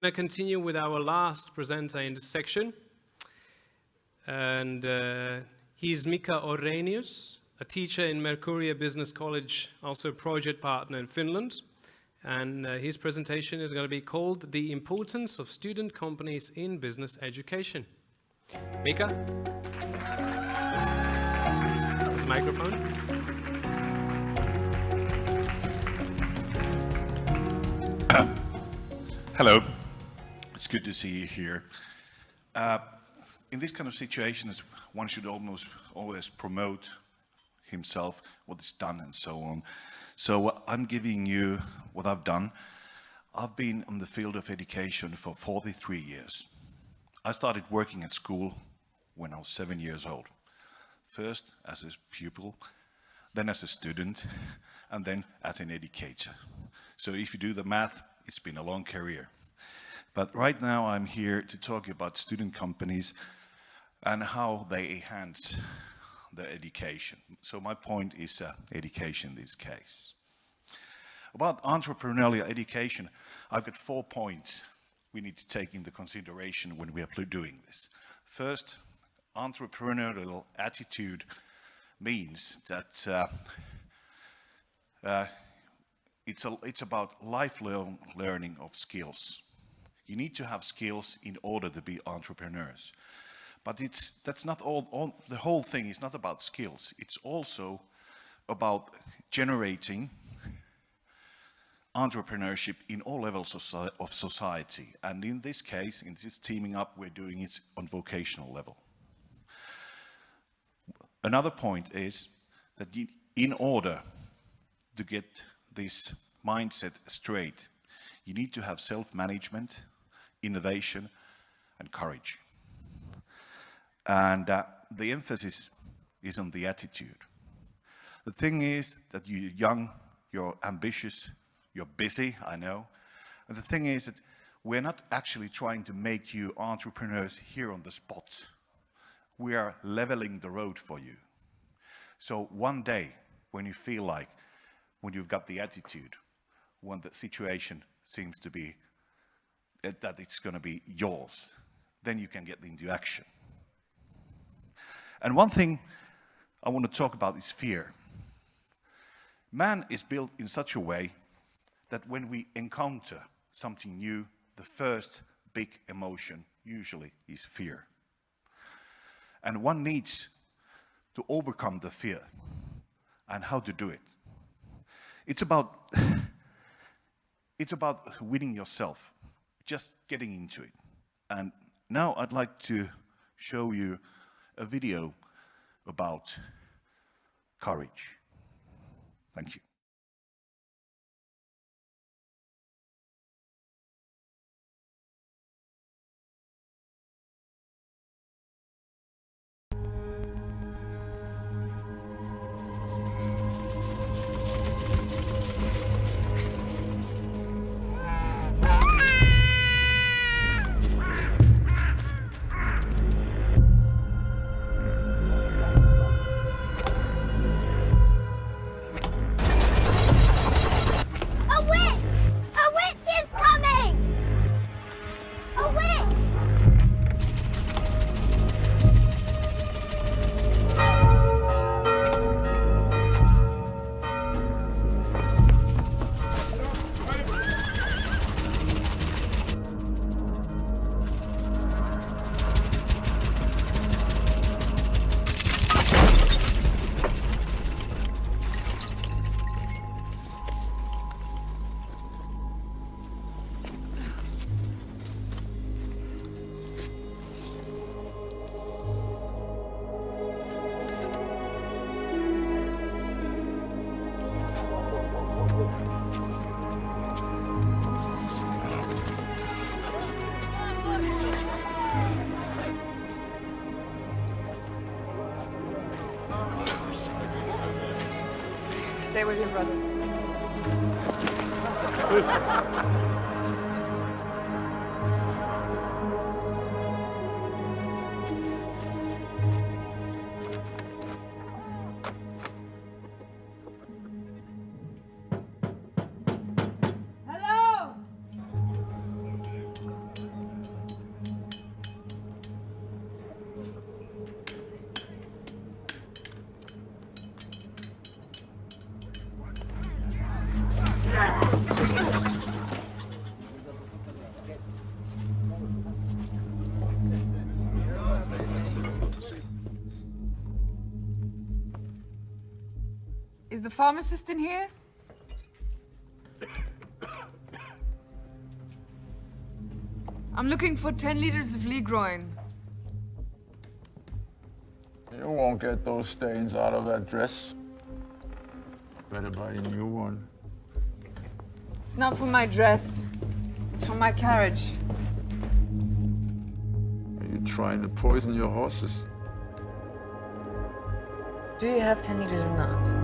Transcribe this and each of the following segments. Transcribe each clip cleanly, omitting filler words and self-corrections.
going to continue with our last presenter in this section. And he's Mika Orenius, a teacher in Mercuria Business College, also a project partner in Finland. And his presentation is going to be called The Importance of Student Companies in Business Education. Mika? Microphone. Hello, it's good to see you here. In this kind of situations, one should always promote himself, what is done and so on. So I'm giving you what I've done. I've been in the field of education for 43 years. I started working at school when I was 7 years old. First as a pupil, then as a student, and then as an educator. So if you do the math, it's been a long career. But right now I'm here to talk about student companies and how they enhance their education. So my point is education in this case. About entrepreneurial education, I've got 4 points we need to take into consideration when we are doing this. First, entrepreneurial attitude means that it's about lifelong learning of skills. You need to have skills in order to be entrepreneurs. But that's not all, the whole thing is not about skills. It's also about generating entrepreneurship in all levels of society. And in this case, in this teaming up, we're doing it on vocational level. Another point is that in order to get this mindset straight, you need to have self-management, innovation, and courage. And the emphasis is on the attitude. The thing is that you're young, you're ambitious, you're busy, I know. And the thing is that we're not actually trying to make you entrepreneurs here on the spot. We are leveling the road for you. So one day, when you feel like, when you've got the attitude, when the situation seems to be that it's going to be yours, then you can get into action. And one thing I want to talk about is fear. Man is built in such a way that when we encounter something new, the first big emotion usually is fear. And one needs to overcome the fear. And how to do it. It's about winning yourself, just getting into it. And now I'd like to show you a video about courage. Thank you. Stay with your brother. Hello! the pharmacist in here? I'm looking for 10 liters of Ligroin. You won't get those stains out of that dress. Better buy a new one. It's not for my dress. It's for my carriage. Are you trying to poison your horses? Do you have 10 liters or not?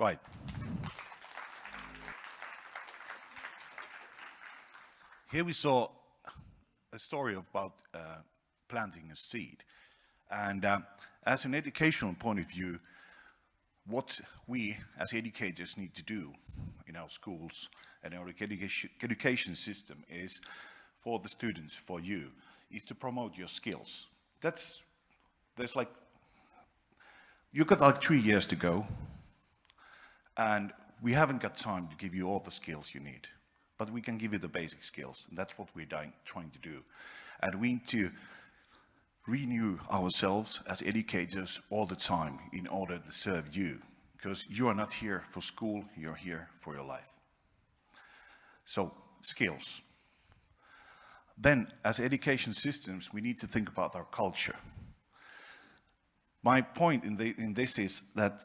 Right. Here we saw a story about planting a seed. And as an educational point of view, what we as educators need to do in our schools and our education system is for the students, for you, is to promote your skills. You got like 3 years to go, and we haven't got time to give you all the skills you need, but we can give you the basic skills, and that's what we're trying to do. And we need to renew ourselves as educators all the time in order to serve you, because you are not here for school, you're here for your life. So, skills. Then, as education systems, we need to think about our culture. My point in this is that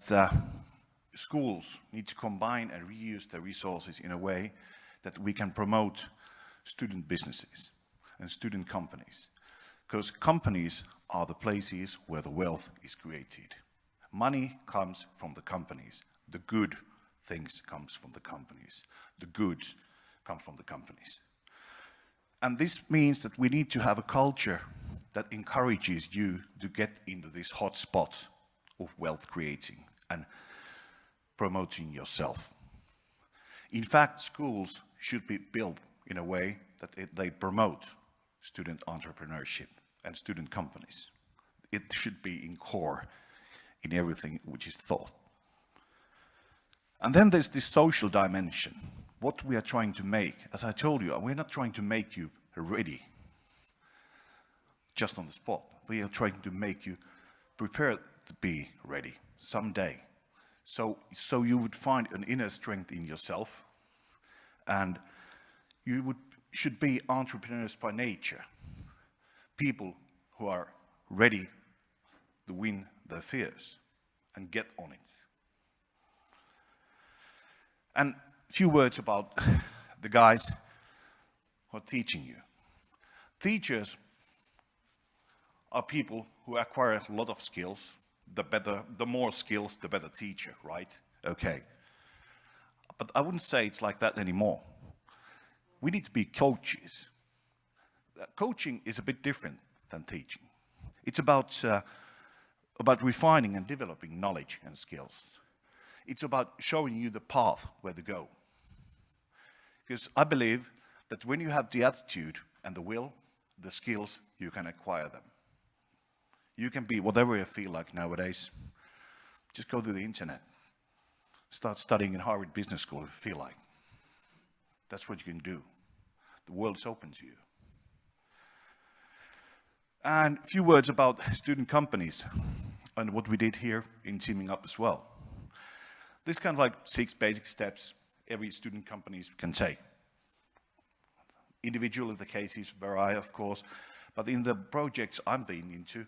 schools need to combine and reuse their resources in a way that we can promote student businesses and student companies. Because companies are the places where the wealth is created. Money comes from the companies. The good things comes from the companies. The goods come from the companies. And this means that we need to have a culture that encourages you to get into this hot spot of wealth creating and promoting yourself. In fact, schools should be built in a way that they promote student entrepreneurship and student companies. It should be in core in everything which is taught. And then there's this social dimension. What we are trying to make, as I told you, we're not trying to make you ready just on the spot. We are trying to make you prepared to be ready someday. So you would find an inner strength in yourself, and you should be entrepreneurs by nature. People who are ready to win their fears and get on it. And a few words about the guys who are teaching you. Teachers are people who acquire a lot of skills. The more skills, the better teacher, right? Okay. But I wouldn't say it's like that anymore. We need to be coaches. Coaching is a bit different than teaching. It's about refining and developing knowledge and skills. It's about showing you the path where to go. Because I believe that when you have the attitude and the will, the skills, you can acquire them. You can be whatever you feel like nowadays. Just go to the internet. Start studying in Harvard Business School if you feel like. That's what you can do. The world's open to you. And a few words about student companies and what we did here in teaming up as well. This kind of like 6 basic steps every student companies can take. Individually, the cases vary, of course, but in the projects I'm being into,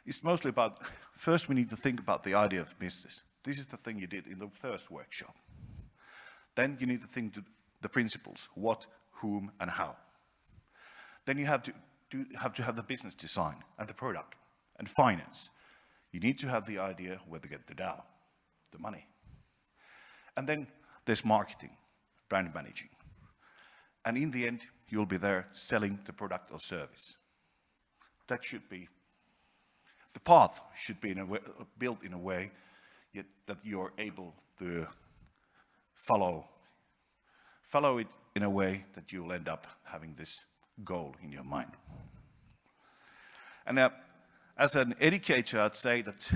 it's mostly about, first we need to think about the idea of business. This is the thing you did in the first workshop. Then you need to think to the principles, what, whom, and how. Then you have to have the business design and the product and finance. You need to have the idea where to get the dough, the money. And then there's marketing, brand managing. And in the end, you'll be there selling the product or service. That should be, the path should be built in a way that you're able to follow it in a way that you'll end up having this goal in your mind. And as an educator, I'd say that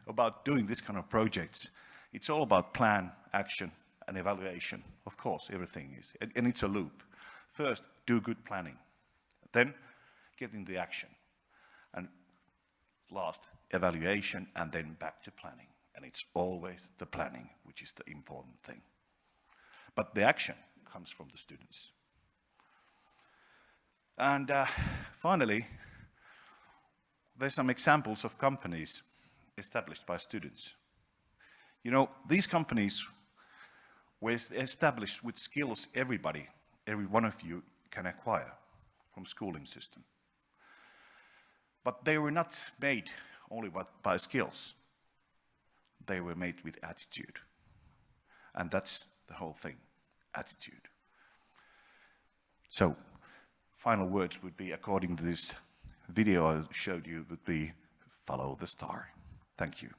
about doing this kind of projects, it's all about plan, action, and evaluation. Of course, everything is. And it's a loop. First, do good planning. Then, get into action. And last, evaluation, and then back to planning. And it's always the planning, which is the important thing. But the action comes from the students. And finally, there's some examples of companies established by students. You know, these companies were established with skills every one of you can acquire from schooling system. But they were not made only by skills. They were made with attitude. And that's the whole thing, attitude. So, final words would be, according to this video I showed you, would be follow the star. Thank you.